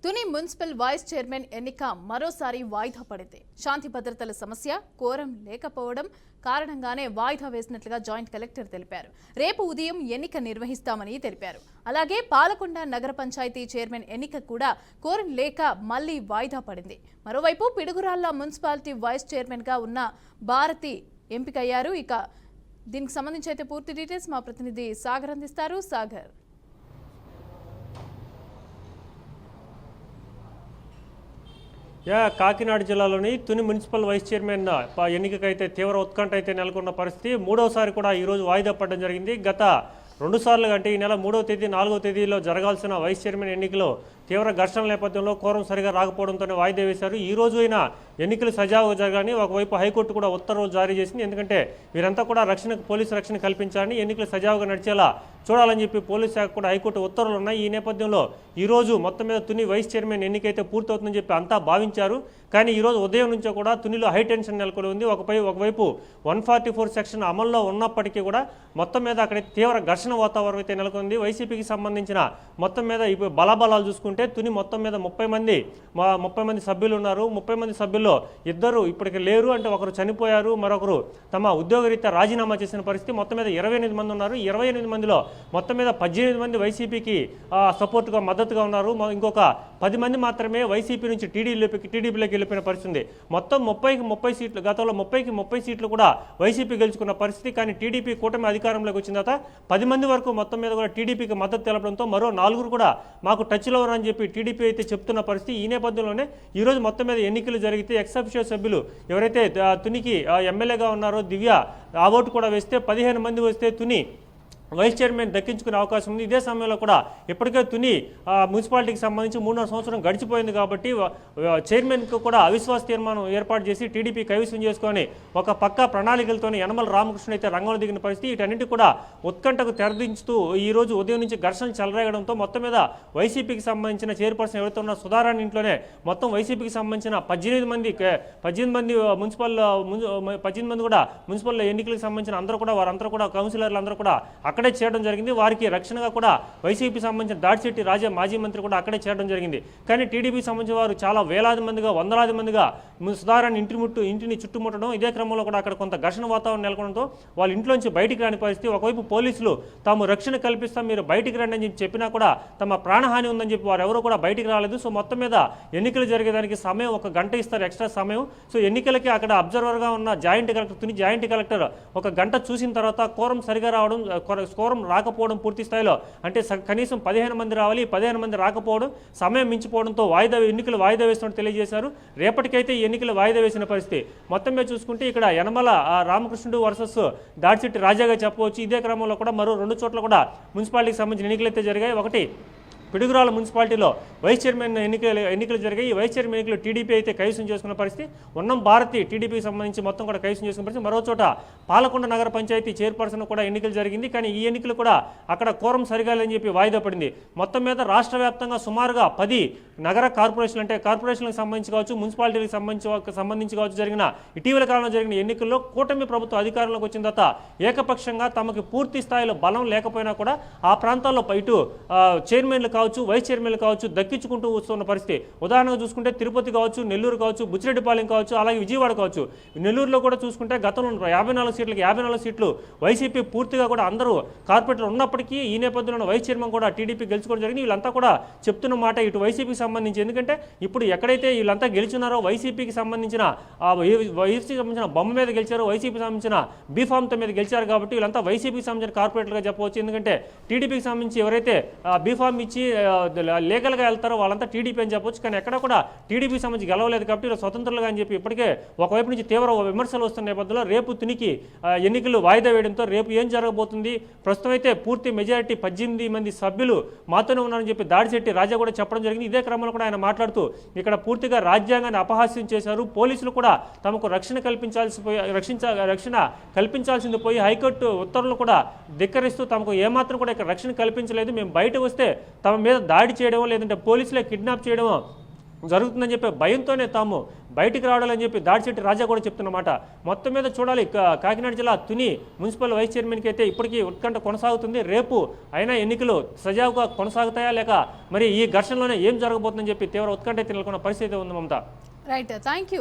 Tuni municipal vice chairman ఎన్నిక మరోసారి వాయిదా పడింది. శాంతి భద్రతల సమస్య, కోరం లేకపోవడం కారణంగానే వాయిదా వేసినట్లుగా జాయింట్ కలెక్టర్ తెలిపారు. రేపు ఉదయం ఎన్నిక నిర్వహిస్తామని తెలిపారు. అలాగే పాలకొండ నగర పంచాయతీ చైర్మన్ ఎన్నిక కూడా కోరం లేక మళ్లీ వాయిదా పడింది. మరోవైపు పిడుగురాళ్ల మున్సిపాలిటీ వైస్ చైర్మన్ గా ఉన్న భారతి ఎంపికయ్యారు. ఇక దీనికి సంబంధించి అయితే పూర్తి డీటెయిల్స్ మా ప్రతినిధి సాగర్ అందిస్తారు. సాగర్, కాకినాడ జిల్లాలోని తుని మున్సిపల్ వైస్ చైర్మన్ ఎన్నికకైతే తీవ్ర ఉత్కంఠ అయితే నెలకొన్న పరిస్థితి. మూడోసారి కూడా ఈరోజు వాయిదా పడడం జరిగింది. గత 2 సార్లు అంటే ఈ నెల 3వ తేదీ 4వ తేదీలో జరగాల్సిన వైస్ చైర్మన్ ఎన్నికలో తీవ్ర ఘర్షణ నేపథ్యంలో కోరం సరిగా రాకపోవడంతోనే వాయిదా వేశారు. ఈ రోజు అయినా ఎన్నికలు సజావుగా జరగాలని ఒకవైపు హైకోర్టు కూడా ఉత్తర్వులు జారీ చేసింది. ఎందుకంటే వీరంతా కూడా పోలీసు రక్షణ కల్పించాలని, ఎన్నికలు సజావుగా నడిచేలా చూడాలని చెప్పి పోలీసు శాఖ కూడా హైకోర్టు ఉత్తర్వులు ఉన్నాయి. ఈ నేపథ్యంలో ఈరోజు మొత్తం మీద తుని వైస్ చైర్మన్ ఎన్నికైతే పూర్తవుతుందని చెప్పి అంతా భావించారు. కానీ ఈరోజు ఉదయం నుంచో కూడా తునిలో హై టెన్షన్ నెలకొని ఉంది. ఒకవైపు 144 సెక్షన్ అమల్లో ఉన్నప్పటికీ కూడా మొత్తం మీద అక్కడ తీవ్ర ఘర్షణ వాతావరణం అయితే నెలకొంది. వైసీపీకి సంబంధించిన మొత్తం మీద ఇప్పుడు బలాబలాలు చూసుకుంటే తుని మొత్తం మీద 30 మంది సభ్యులు ఉన్నారు. 30 మంది సభ్యుల్లో ఇద్దరు ఇప్పటికి లేరు, అంటే ఒకరు చనిపోయారు, మరొకరు తమ ఉద్యోగరీత్యా రాజీనామా చేసిన పరిస్థితి. మొత్తం మీద 28 మంది ఉన్నారు. 28 మందిలో మొత్తం మీద 18 మంది వైసీపీకి సపోర్ట్గా మద్దతుగా ఉన్నారు. ఇంకొక 10 మంది మాత్రమే వైసీపీ నుంచి టీడీపీలోకి వెళ్ళిపోయిన పరిస్థితి. మొత్తం 30 సీట్లు, గతంలో 30 సీట్లు కూడా వైసీపీ గెలుచుకున్న పరిస్థితి. కానీ టీడీపీ కూటమి అధికారంలోకి వచ్చిన తర్వాత 10 మంది వరకు మొత్తం మీద కూడా టీడీపీకి మద్దతు తెలపడంతో మరో 4 కూడా మాకు టచ్లో ఉన్నారని చెప్పి టీడీపీ అయితే చెప్తున్న పరిస్థితి. ఈ నేపథ్యంలోనే ఈరోజు మొత్తం మీద ఎన్నికలు జరిగితే ఎక్సెప్షియో సభ్యులు ఎవరైతే తునికి ఎమ్మెల్యేగా ఉన్నారో దివ్య ఆ ఓటు కూడా వేస్తే 15 మంది వస్తే తుని వైస్ చైర్మన్ దక్కించుకునే అవకాశం ఉంది. ఇదే సమయంలో కూడా ఇప్పటికే తుని మున్సిపాలిటీకి సంబంధించి 3.5 సంవత్సరం గడిచిపోయింది కాబట్టి చైర్మన్కు కూడా అవిశ్వాస తీర్మానం ఏర్పాటు చేసి టీడీపీ కైవసం చేసుకొని ఒక పక్క ప్రణాళికలతో యనమల రామకృష్ణ అయితే రంగంలో దిగిన పరిస్థితి. వీటన్నిటి కూడా ఉత్కంఠకు తెరదించుతూ ఈ రోజు ఉదయం నుంచి ఘర్షణ చెలరేగడంతో మొత్తం మీద వైసీపీకి సంబంధించిన చైర్పర్సన్ ఎవరైతే ఉన్న సుధారాణి ఇంట్లోనే మొత్తం వైసీపీకి సంబంధించిన 18 మంది కూడా మున్సిపల్ ఎన్నికలకు సంబంధించిన వారందరూ కూడా కౌన్సిలర్లు అందరూ కూడా అక్కడే చేరడం జరిగింది. వారికి రక్షణగా కూడా వైసీపీ సంబంధించిన దాడిశెట్టి రాజా మాజీ మంత్రి కూడా అక్కడే చేరడం జరిగింది. కానీ టీడీపీ సంబంధించిన వారు చాలా వేలాది మందిగా, వందలాది మందిగా సుధారాన్ని ఇంటిని చుట్టుముట్టడం, ఇదే క్రమంలో కూడా అక్కడ కొంత ఘర్షణ వాతావరణం నెలకొనడంతో వాళ్ళ ఇంట్లోంచి బయటికి రాని పరిస్థితి. ఒకవైపు పోలీసులు తాము రక్షణ కల్పిస్తాం, మీరు బయటికి రండి అని చెప్పినా కూడా తమ ప్రాణహాని ఉందని చెప్పి వారు ఎవరు కూడా బయటికి రాలేదు. సో మొత్తం మీద ఎన్నికలు జరిగేదానికి సమయం 1 గంట ఇస్తారు, ఎక్స్ట్రా సమయం. సో ఎన్నికలకి అక్కడ అబ్జర్వర్గా ఉన్న తుని జాయింట్ కలెక్టర్ 1 గంట చూసిన తర్వాత కోరం సరిగా రావడం, కోరం రాకపోవడం, పూర్తి స్థాయిలో అంటే కనీసం 15 మంది రావాలి, 15 మంది రాకపోవడం, సమయం మించిపోవడంతో ఎన్నికలు వాయిదా వేస్తున్నట్టు తెలియజేశారు. రేపటికైతే ఈ ఎన్నికలు వాయిదా వేసిన పరిస్థితి. మొత్తం మీద చూసుకుంటే ఇక్కడ యనమల రామకృష్ణుడు వర్సెస్ దాడిశెట్టి రాజాగా చెప్పవచ్చు. ఇదే క్రమంలో కూడా మరో 2 చోట్ల కూడా మున్సిపాలిటీకి సంబంధించిన ఎన్నికలు అయితే జరిగాయి. ఒకటి పిడుగురాల మున్సిపాలిటీలో వైస్ చైర్మన్ ఎన్నికలు జరిగాయి. ఈ వైస్ చైర్మన్ ఎన్నికలు టీడీపీ అయితే కైవసం చేసుకున్న పరిస్థితి. ఉన్నం భారతి టీడీపీకి సంబంధించి మొత్తం కూడా కైవసం చేసుకున్న పరిస్థితి. మరో చోట పాలకొండ నగర పంచాయతీ చైర్పర్సన్ కూడా ఎన్నికలు జరిగింది. కానీ ఈ ఎన్నికలు కూడా అక్కడ కోరం సరిగా లేదని చెప్పి వాయిదా పడింది. మొత్తం మీద రాష్ట్ర వ్యాప్తంగా సుమారుగా 10 నగర కార్పొరేషన్లు, అంటే కార్పొరేషన్లకు సంబంధించి కావచ్చు, మున్సిపాలిటీలకు సంబంధించి కావచ్చు, ఇటీవల కాలంలో జరిగిన ఎన్నికల్లో కూటమి ప్రభుత్వం అధికారంలోకి వచ్చిన తర్వాత ఏకపక్షంగా తమకు పూర్తి స్థాయిలో బలం లేకపోయినా కూడా ఆ ప్రాంతాల్లో ఇటు చైర్మన్లు కావచ్చు, వైస్ చైర్మన్లు కావచ్చు దక్కించుకుంటూ వస్తున్న పరిస్థితి. ఉదాహరణగా చూసుకుంటే తిరుపతి కావచ్చు, నెల్లూరు కావచ్చు, బుచ్చిరెడ్డిపాలెం కావచ్చు, అలాగే విజయవాడ కావచ్చు. నెల్లూరులో కూడా చూసుకుంటే గతంలో 54 సీట్లు వైసీపీ పూర్తిగా కూడా అందరూ కార్పొరేటర్లు ఉన్నప్పటికీ ఈ నేపథ్యంలో వైస్ చైర్మన్ కూడా టీడీపీ గెలుచుకోవడం జరిగింది. వీళ్ళంతా కూడా చెప్తున్న మాట ఇటు వైసీపీకి సంబంధించి, ఎందుకంటే ఇప్పుడు ఎక్కడైతే వీళ్ళంతా గెలిచినారో వైసీపీకి సంబంధించిన బొమ్మ మీద గెలిచారో, వైసీపీకి సంబంధించిన బీఫామ్తో మీద గెలిచారు కాబట్టి వీళ్ళంతా వైసీపీకి సంబంధించిన కార్పొరేటర్గా చెప్పవచ్చు. ఎందుకంటే టీడీపీకి సంబంధించి ఎవరైతే బీఫామ్ ఇచ్చి లీగల్గా వెళ్తారో వాళ్ళంతా టీడీపీ అని చెప్పొచ్చు. కానీ ఎక్కడ కూడా టీడీపీ సంబంధించి గెలవలేదు కాబట్టి ఇలా స్వతంత్రులుగా అని చెప్పి ఇప్పటికే ఒకవైపు నుంచి తీవ్ర విమర్శలు వస్తున్న నేపథ్యంలో రేపు తునికి ఎన్నికలు వాయిదా వేయడంతో రేపు ఏం జరగబోతుంది, ప్రస్తుతం అయితే పూర్తి మెజారిటీ 18 మంది సభ్యులు మాతోనే ఉన్నారని చెప్పి దాడిశెట్టి రాజా కూడా చెప్పడం జరిగింది. ఇదే క్రమంలో కూడా ఆయన మాట్లాడుతూ ఇక్కడ పూర్తిగా రాజ్యాంగాన్ని అపహాస్యం చేశారు. పోలీసులు కూడా తమకు రక్షణ కల్పించాల్సింది పోయి హైకోర్టు ఉత్తర్వులు కూడా ధిక్కరిస్తూ తమకు ఏమాత్రం కూడా ఇక్కడ రక్షణ కల్పించలేదు, మేము బయట వస్తే తమ మీద దాడి చేయడమో లేదంటే పోలీసులే కిడ్నాప్ చేయడమో జరుగుతుందని చెప్పి భయంతోనే తాము బయటికి రావాలని చెప్పి దాడిశెట్టి రాజా కూడా చెప్తున్నమాట. మొత్తం మీద చూడాలి, కాకినాడ జిల్లా తుని మున్సిపల్ వైస్ చైర్మన్కి అయితే ఇప్పటికీ ఉత్కంఠ కొనసాగుతుంది. రేపు అయినా ఎన్నికలు సజావుగా కొనసాగుతాయా లేక మరి ఈ ఘర్షణలోనే ఏం జరగబోతుందని చెప్పి తీవ్ర ఉత్కంఠ నెలకొన్న పరిస్థితి ఉంది మమత. Right, thank you.